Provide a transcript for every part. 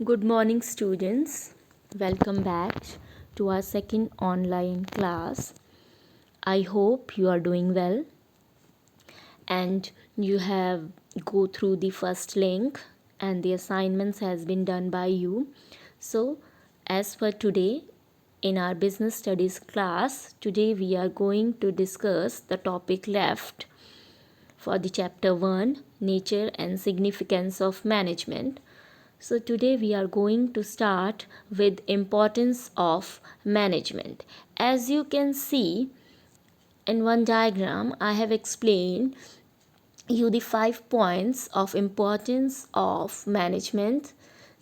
Good morning, students. Welcome back to our second online class. I hope you are doing well and you have go through the first link and the assignments has been done by you. So, as for today in our business studies class, today we are going to discuss the topic left for the chapter 1, nature and significance of management. So today we are going to start with importance of management. As you can see in one diagram, I have explained you the 5 points of importance of management.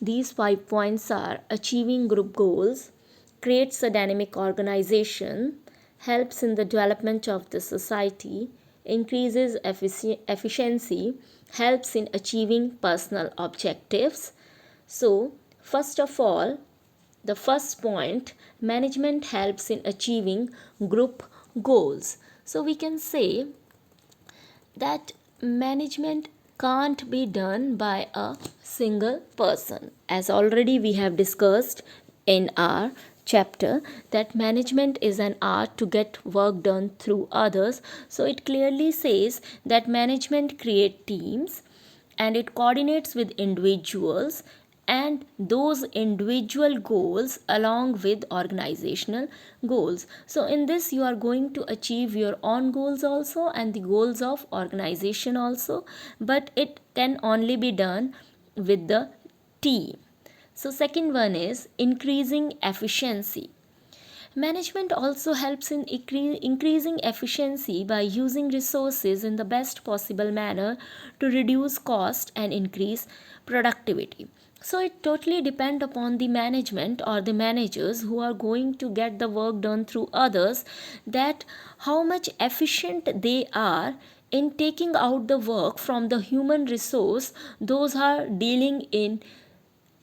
These 5 points are achieving group goals, creates a dynamic organization, helps in the development of the society, increases efficiency, helps in achieving personal objectives. So, first of all, the first point, management helps in achieving group goals. So, we can say that management can't be done by a single person. As already we have discussed in our chapter, that management is an art to get work done through others. So it clearly says that management creates teams and it coordinates with individuals and those individual goals along with organizational goals. So in this you are going to achieve your own goals also and the goals of organization also, but it can only be done with the team. So second one is increasing efficiency. Management also helps in increasing efficiency by using resources in the best possible manner to reduce cost and increase productivity. So it totally depends upon the management or the managers who are going to get the work done through others, that how much efficient they are in taking out the work from the human resource those are dealing in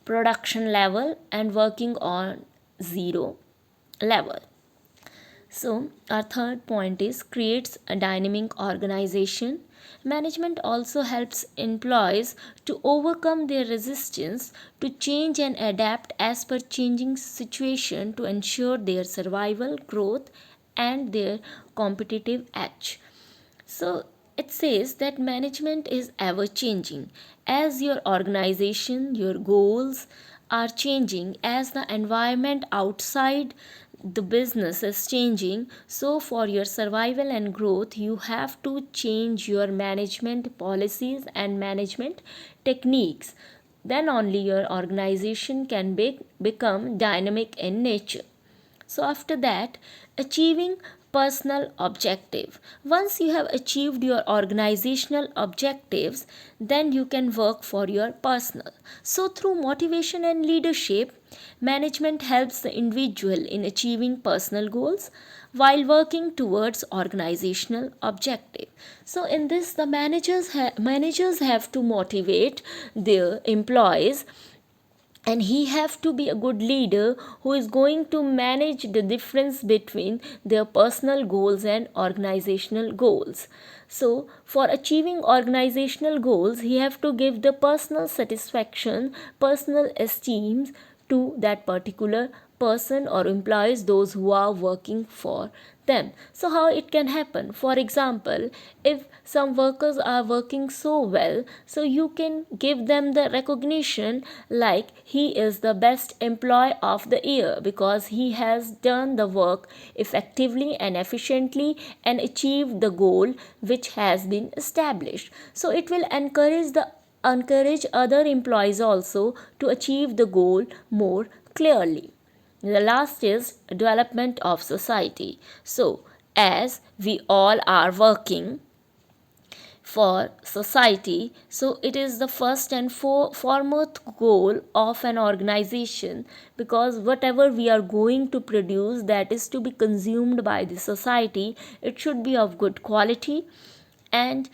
production level and working on zero level. So, our third point is creates a dynamic organization. Management also helps employees to overcome their resistance to change and adapt as per changing situation to ensure their survival, growth, and their competitive edge. So it says that management is ever changing. As your organization, your goals are changing, as the environment outside the business is changing, so for your survival and growth, you have to change your management policies and management techniques. Then only your organization can become dynamic in nature. So, after that, achieving personal objective. Once you have achieved your organizational objectives, then you can work for your personal. So, through motivation and leadership, management helps the individual in achieving personal goals while working towards organizational objective. So in this the managers have to motivate their employees, and he have to be a good leader who is going to manage the difference between their personal goals and organizational goals. So for achieving organizational goals, he have to give the personal satisfaction, personal esteem to that particular person or employees, those who are working for them. So how it can happen? For example, if some workers are working so well, so you can give them the recognition like he is the best employee of the year because he has done the work effectively and efficiently and achieved the goal which has been established. So it will encourage other employees also to achieve the goal more clearly. The last is development of society. So, as we all are working for society, so it is the first and foremost goal of an organization, because whatever we are going to produce, that is to be consumed by the society, it should be of good quality and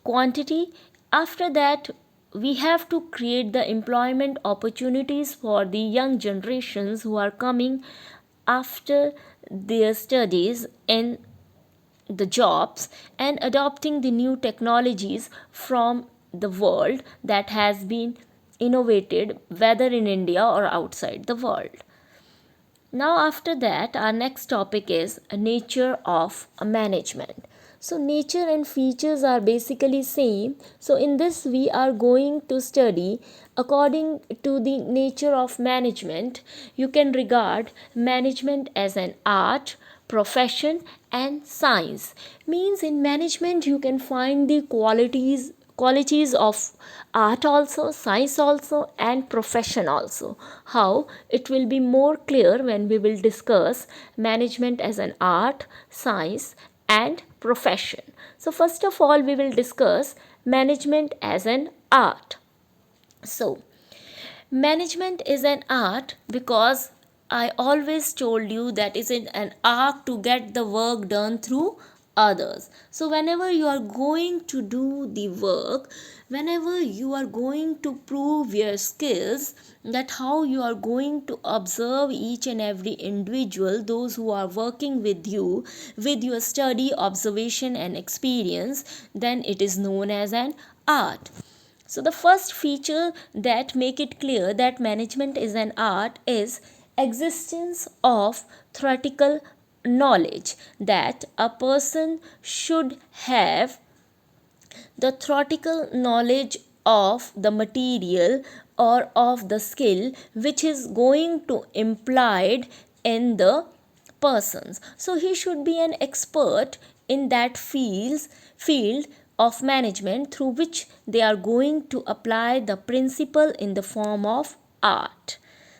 quantity. After that, we have to create the employment opportunities for the young generations who are coming after their studies in the jobs and adopting the new technologies from the world that has been innovated whether in India or outside the world. Now, after that, our next topic is nature of management. So, nature and features are basically same. So, in this, we are going to study according to the nature of management. You can regard management as an art, profession, and science. Means in management, you can find the qualities of art also, science also, and profession also. How it will be more clear when we will discuss management as an art, science, and profession. So first of all, we will discuss management as an art. So management is an art because I always told you that is an art to get the work done through others. So whenever you are going to do the work, whenever you are going to prove your skills, that how you are going to observe each and every individual, those who are working with you, with your study, observation, and experience, then it is known as an art. So the first feature that make it clear that management is an art is existence of theoretical knowledge, that a person should have the theoretical knowledge of the material or of the skill which is going to implied in the persons. So he should be an expert in that field of management through which they are going to apply the principle in the form of art.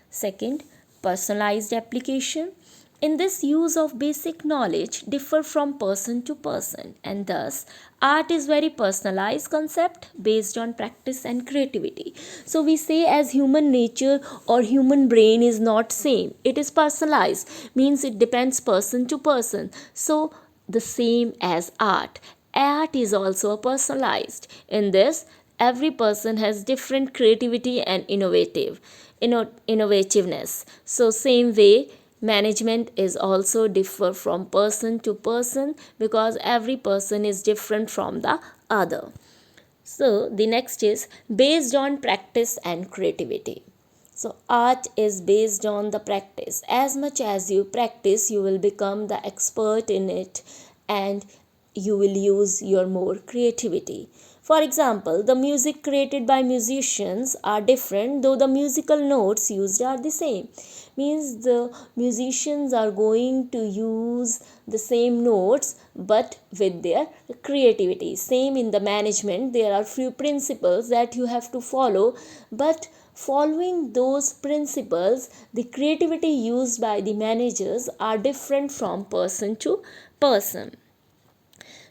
Second, personalized application. In this, use of basic knowledge differ from person to person, and thus art is very personalized concept based on practice and creativity. So we say as human nature or human brain is not same, it is personalized, means it depends person to person. So the same as art is also personalized. In this, every person has different creativity and innovativeness. So same way management is also differ from person to person because every person is different from the other. So the next is based on practice and creativity. So art is based on the practice. As much as you practice, you will become the expert in it and you will use your more creativity. For example, the music created by musicians are different, though the musical notes used are the same. Means the musicians are going to use the same notes but with their creativity. Same in the management, there are few principles that you have to follow, but following those principles, the creativity used by the managers are different from person to person.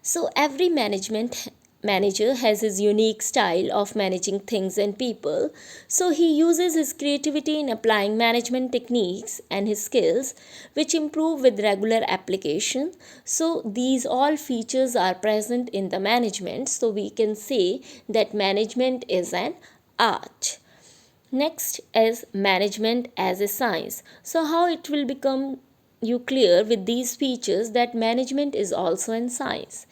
So every manager has his unique style of managing things and people. So he uses his creativity in applying management techniques and his skills, which improve with regular application. So these all features are present in the management. So we can say that management is an art. Next is management as a science. So how it will become you clear with these features that management is also in science.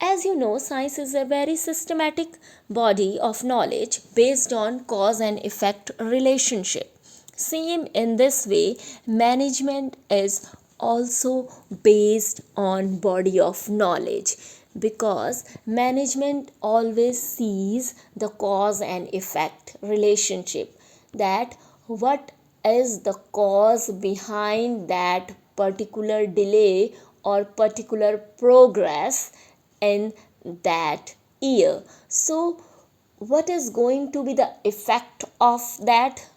As you know, science is a very systematic body of knowledge based on cause and effect relationship. Same in this way, management is also based on body of knowledge because management always sees the cause and effect relationship, that what is the cause behind that particular delay or particular progress in that year. So what is going to be the effect of that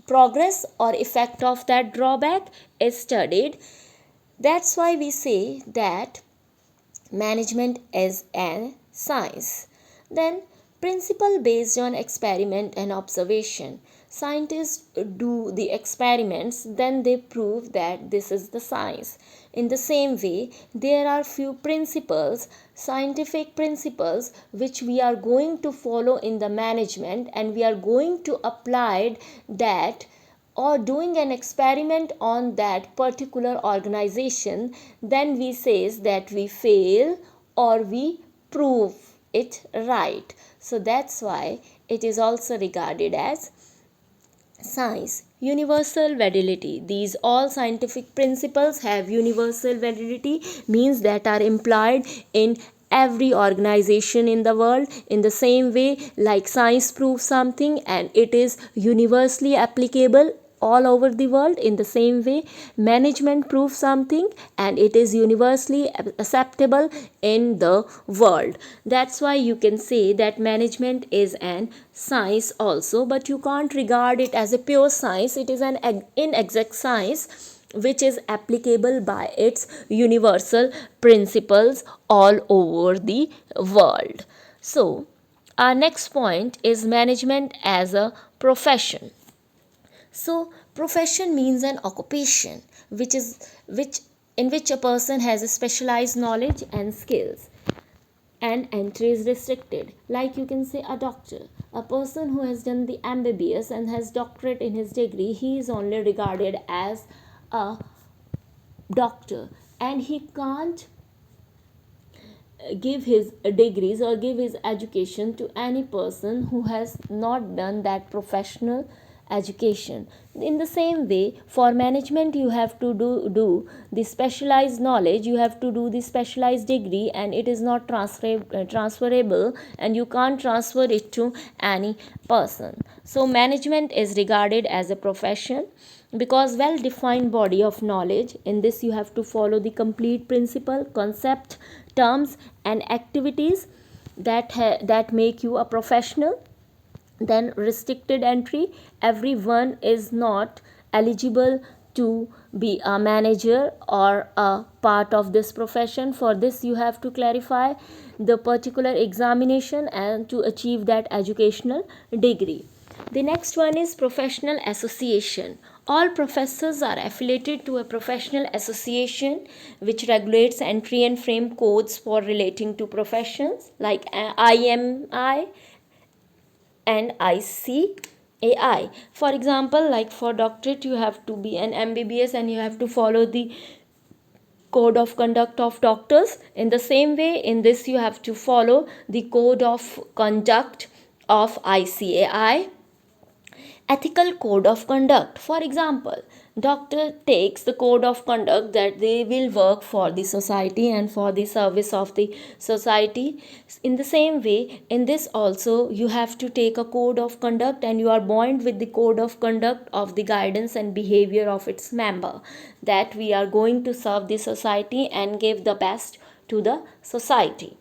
progress or effect of that drawback is studied. That's why we say that management is a science. Then principle based on experiment and observation. Scientists do the experiments, then they prove that this is the science. In the same way, there are few principles, scientific principles, which we are going to follow in the management, and we are going to apply that or doing an experiment on that particular organization, then we says that we fail or we prove it right. So that's why it is also regarded as science. Universal validity. These all scientific principles have universal validity, means that are implied in every organization in the world. In the same way, like science proves something and it is universally applicable all over the world, in the same way management proves something and it is universally acceptable in the world. That's why you can say that management is an science also, but you can't regard it as a pure science. It is an inexact science which is applicable by its universal principles all over the world. So our next point is management as a profession. So profession means an occupation which in which a person has a specialized knowledge and skills, and entry is restricted. Like you can say a doctor, a person who has done the MBBS and has doctorate in his degree, he is only regarded as a doctor, and he can't give his degrees or give his education to any person who has not done that professional education. In the same way, for management you have to do the specialized knowledge, you have to do the specialized degree, and it is not transferable, and you can't transfer it to any person. So management is regarded as a profession because well defined body of knowledge. In this you have to follow the complete principle, concept, terms and activities that make you a professional. Then restricted entry, everyone is not eligible to be a manager or a part of this profession. For this you have to clarify the particular examination and to achieve that educational degree. The next one is professional association. All professors are affiliated to a professional association which regulates entry and frame codes for relating to professions like IMI and ICAI. For example, like for doctorate, you have to be an MBBS and you have to follow the code of conduct of doctors. In the same way, in this you have to follow the code of conduct of ICAI. Ethical code of conduct. For example, doctor takes the code of conduct that they will work for the society and for the service of the society. In the same way, in this also you have to take a code of conduct and you are bound with the code of conduct of the guidance and behavior of its member, that we are going to serve the society and give the best to the society.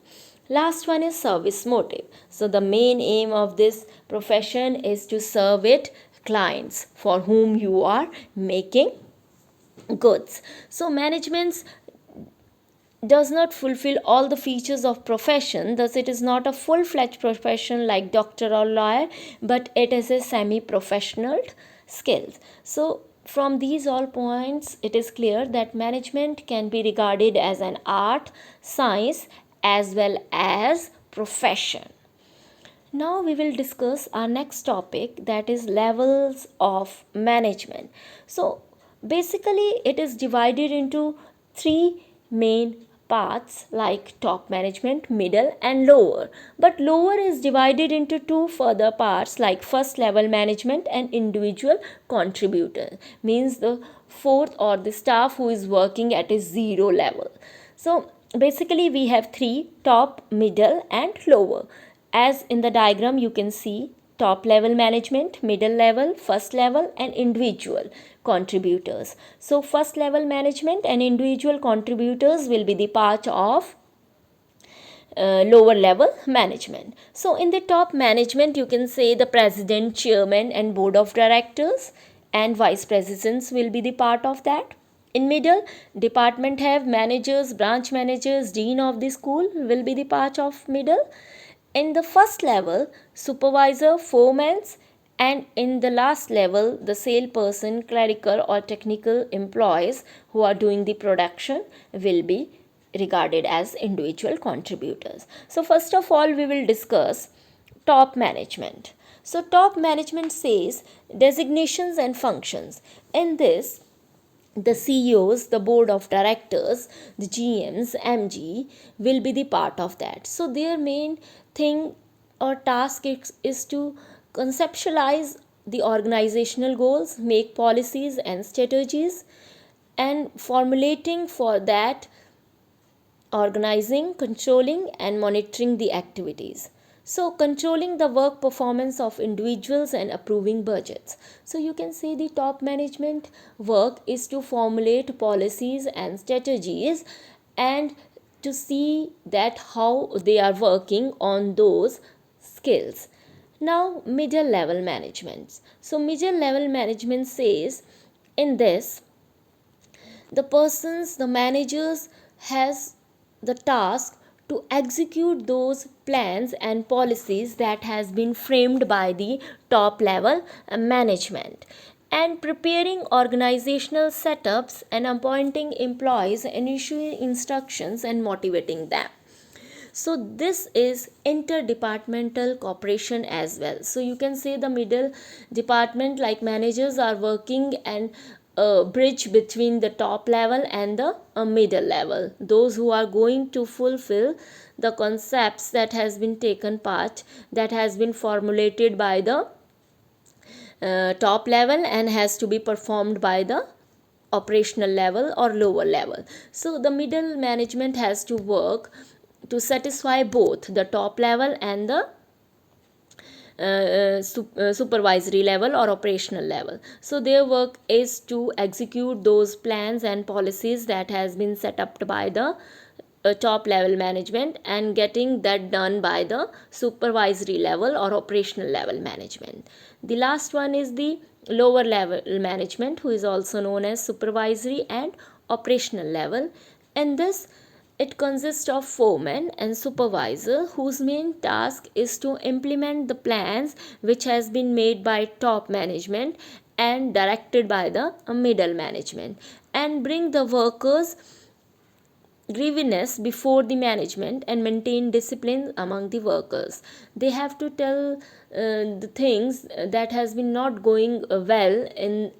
Last one is service motive. So the main aim of this profession is to serve it clients for whom you are making goods. So management does not fulfill all the features of profession, thus it is not a full-fledged profession like doctor or lawyer, but it is a semi-professional skill. So from these all points it is clear that management can be regarded as an art, science as well as profession. Now we will discuss our next topic, that is levels of management. So basically it is divided into three main parts like top management, middle and lower. But lower is divided into two further parts like first level management and individual contributor, means the fourth or the staff who is working at a zero level. So basically we have three: top, middle and lower. As in the diagram you can see top level management, middle level, first level and individual contributors. So first level management and individual contributors will be the part of lower level management. So in the top management you can say the president, chairman and board of directors and vice presidents will be the part of that. In middle, department have managers, branch managers, dean of the school will be the part of middle. In the first level, supervisor, foremen, and in the last level, the salesperson, clerical or technical employees who are doing the production will be regarded as individual contributors. So first of all, we will discuss top management. So top management says designations and functions. In this, the CEOs, the board of directors, the GMs, MG will be the part of that. So their main thing or task is to conceptualize the organizational goals, make policies and strategies, and formulating for that, organizing, controlling, and monitoring the activities. So, controlling the work performance of individuals and approving budgets. So, you can say the top management work is to formulate policies and strategies and to see that how they are working on those skills. Now, middle level management. So, middle level management says in this, the managers has the task to execute those plans and policies that has been framed by the top level management, and preparing organizational setups and appointing employees and issuing instructions and motivating them. So this is interdepartmental cooperation as well. So you can say the middle department like managers are working and bridge between the top level and the middle level, those who are going to fulfill the concepts that has been taken part, that has been formulated by the top level and has to be performed by the operational level or lower level. So the middle management has to work to satisfy both the top level and the supervisory level or operational level. So their work is to execute those plans and policies that has been set up by the top level management and getting that done by the supervisory level or operational level management. The last one is the lower level management, who is also known as supervisory and operational level. And this, it consists of foreman and supervisor whose main task is to implement the plans which has been made by top management and directed by the middle management, and bring the workers grievance before the management and maintain discipline among the workers. They have to tell the things that has been not going well in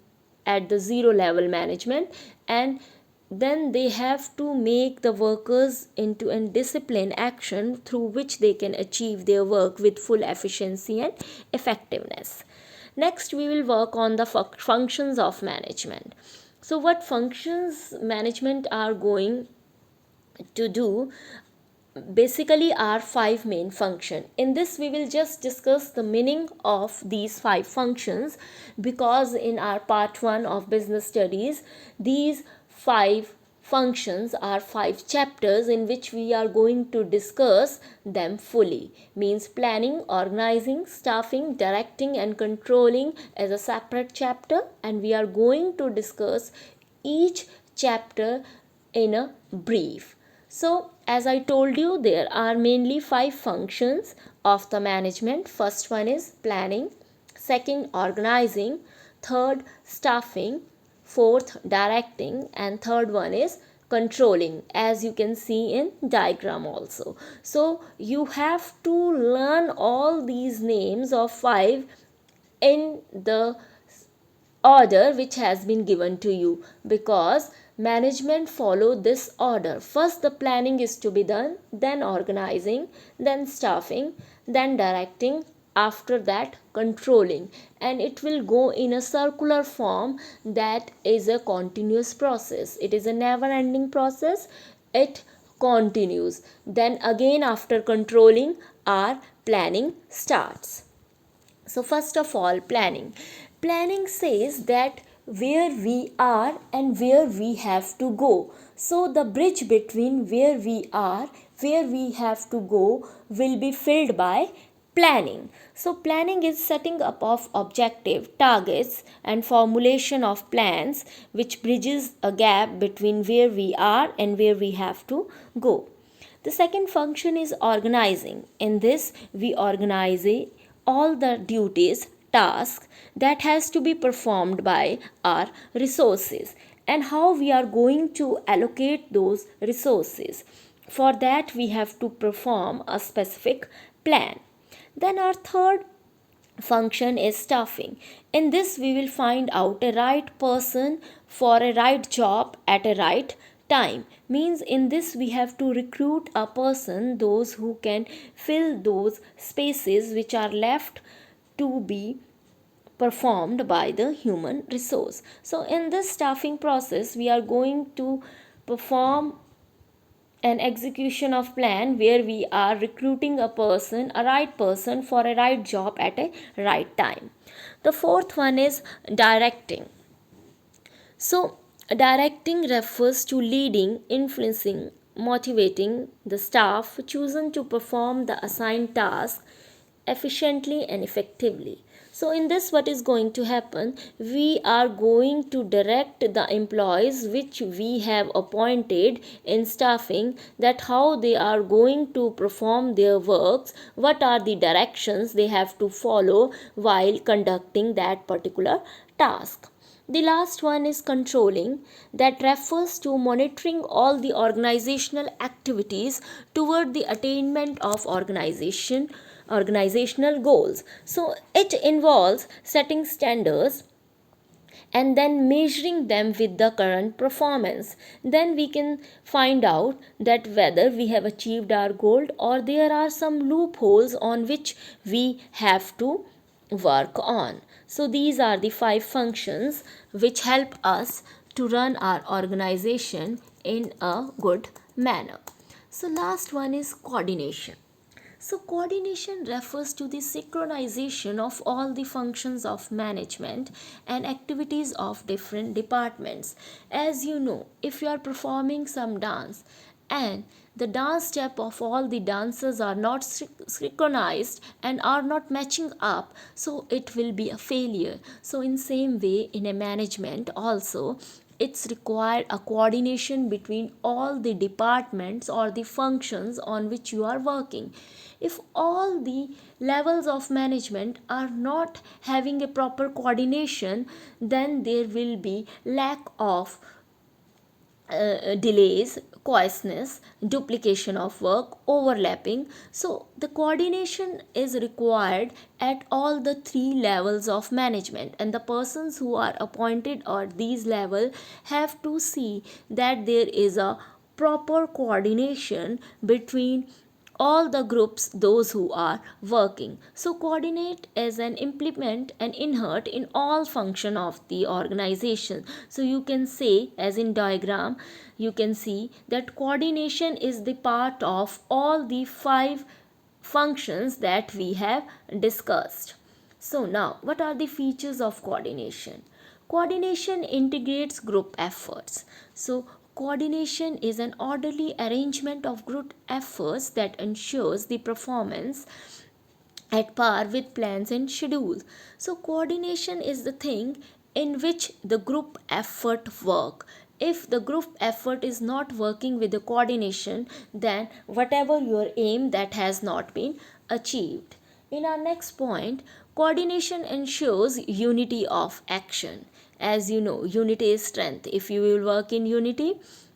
at the zero level management, and then they have to make the workers into a discipline action through which they can achieve their work with full efficiency and effectiveness. Next, we will work on the functions of management. So what functions management are going to do basically are five main functions. In this we will just discuss the meaning of these five functions, because in our part 1 of business studies these five functions are 5 chapters in which we are going to discuss them fully. Means planning, organizing, staffing, directing and controlling as a separate chapter, and we are going to discuss each chapter in a brief. So, as I told you, there are mainly 5 functions of the management. First one is planning, second organizing, third staffing, fourth directing, and third one is controlling, as you can see in diagram also. So, you have to learn all these names of 5 in the order which has been given to you, because management follow this order. First the planning is to be done, then organizing, then staffing, then directing, after that controlling, and it will go in a circular form. That is a continuous process, it is a never ending process, it continues. Then again after controlling our planning starts. So first of all, planning. Planning says that where we are and where we have to go. So the bridge between where we are, where we have to go will be filled by planning. So planning is setting up of objective, targets and formulation of plans which bridges a gap between where we are and where we have to go. The second function is organizing. In this we organize all the duties, tasks that has to be performed by our resources, and how we are going to allocate those resources. For that we have to perform a specific plan. Then our third function is staffing. In this we will find out a right person for a right job at a right time. Means in this we have to recruit a person, those who can fill those spaces which are left to be performed by the human resource. So in this staffing process we are going to perform an execution of plan where we are recruiting a right person for a right job at a right time. The fourth one is directing. So, directing refers to leading, influencing, motivating the staff chosen to perform the assigned task efficiently and effectively. So, in this, what is going to happen? We are going to direct the employees which we have appointed in staffing, that how they are going to perform their works, what are the directions they have to follow while conducting that particular task. The last one is controlling, that refers to monitoring all the organizational activities toward the attainment of organizational goals. So it involves setting standards and then measuring them with the current performance. Then we can find out that whether we have achieved our goal or there are some loopholes on which we have to work on. So these are the 5 functions which help us to run our organization in a good manner. So last one is coordination. So, coordination refers to the synchronization of all the functions of management and activities of different departments. As you know, if you are performing some dance and the dance step of all the dancers are not synchronized and are not matching up, so it will be a failure. So in same way, in a management also, it's required a coordination between all the departments or the functions on which you are working. If all the levels of management are not having a proper coordination, then there will be lack of delays, coarseness, duplication of work, overlapping. So the coordination is required at all the 3 levels of management, and the persons who are appointed at these level have to see that there is a proper coordination between all the groups, those who are working. So coordinate as an implement and inherit in all function of the organization. So you can say, as in diagram you can see that coordination is the part of all the 5 functions that we have discussed. So now, what are the features of coordination? Coordination integrates group efforts. So coordination is an orderly arrangement of group efforts that ensures the performance at par with plans and schedules. So coordination is the thing in which the group effort work. If the group effort is not working with the coordination, then whatever your aim, that has not been achieved. In our next point, coordination ensures unity of action. As you know, unity is strength. If you will work in unity,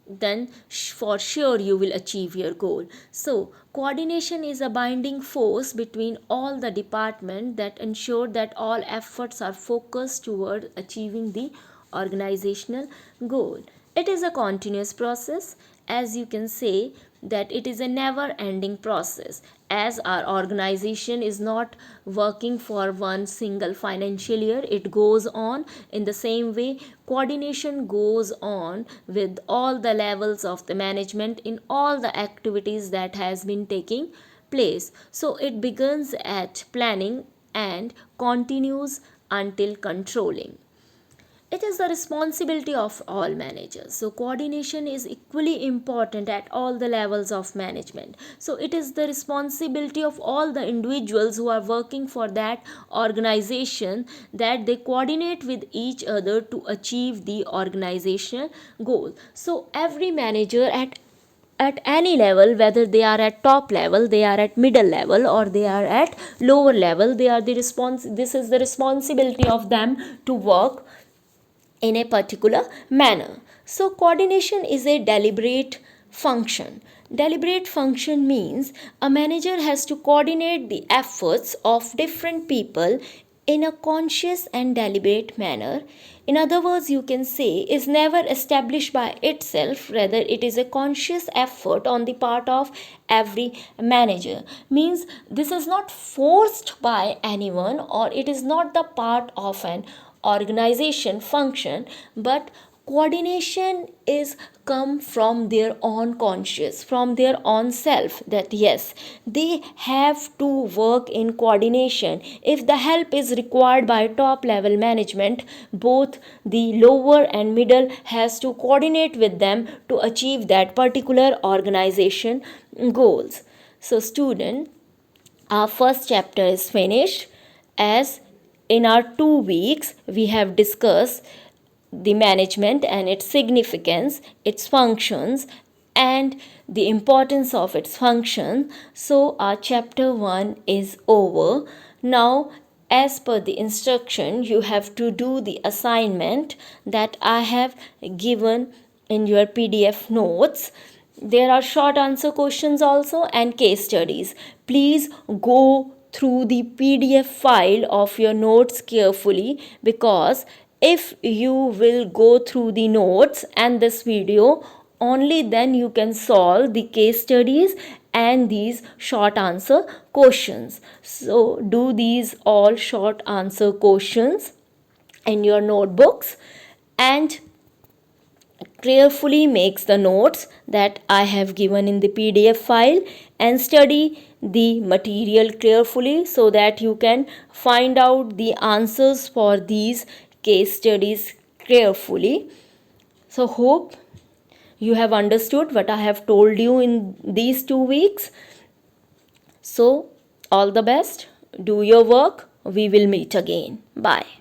then for sure you will achieve your goal. So coordination is a binding force between all the departments that ensure that all efforts are focused toward achieving the organizational goal. It is a continuous process. As you can say that it is a never ending process, as our organization is not working for one single financial year, it goes on. In the same way, coordination goes on with all the levels of the management in all the activities that has been taking place. So it begins at planning and continues until controlling. It is the responsibility of all managers. So coordination is equally important at all the levels of management. So it is the responsibility of all the individuals who are working for that organization that they coordinate with each other to achieve the organizational goal. So every manager at any level, whether they are at top level, they are at middle level, or they are at lower level, they are the this is the responsibility of them to work in a particular manner. So coordination is a deliberate function. Deliberate function means a manager has to coordinate the efforts of different people in a conscious and deliberate manner. In other words, you can say is never established by itself, rather it is a conscious effort on the part of every manager. Means this is not forced by anyone, or it is not the part of an organization function, but coordination is come from their own conscious, from their own self, that yes, they have to work in coordination. If the help is required by top level management, both the lower and middle has to coordinate with them to achieve that particular organization goals. So student, our first chapter is finished. As in our 2 weeks we have discussed the management and its significance, its functions, and the importance of its function. So our chapter 1 is over. Now, as per the instruction, you have to do the assignment that I have given in your PDF notes. There are short answer questions also and case studies. Please go through the PDF file of your notes carefully, because if you will go through the notes and this video, only then you can solve the case studies and these short answer questions. So do these all short answer questions in your notebooks and carefully makes the notes that I have given in the PDF file, and study the material carefully so that you can find out the answers for these case studies carefully. So hope you have understood what I have told you in these 2 weeks. So all the best, do your work, we will meet again. Bye.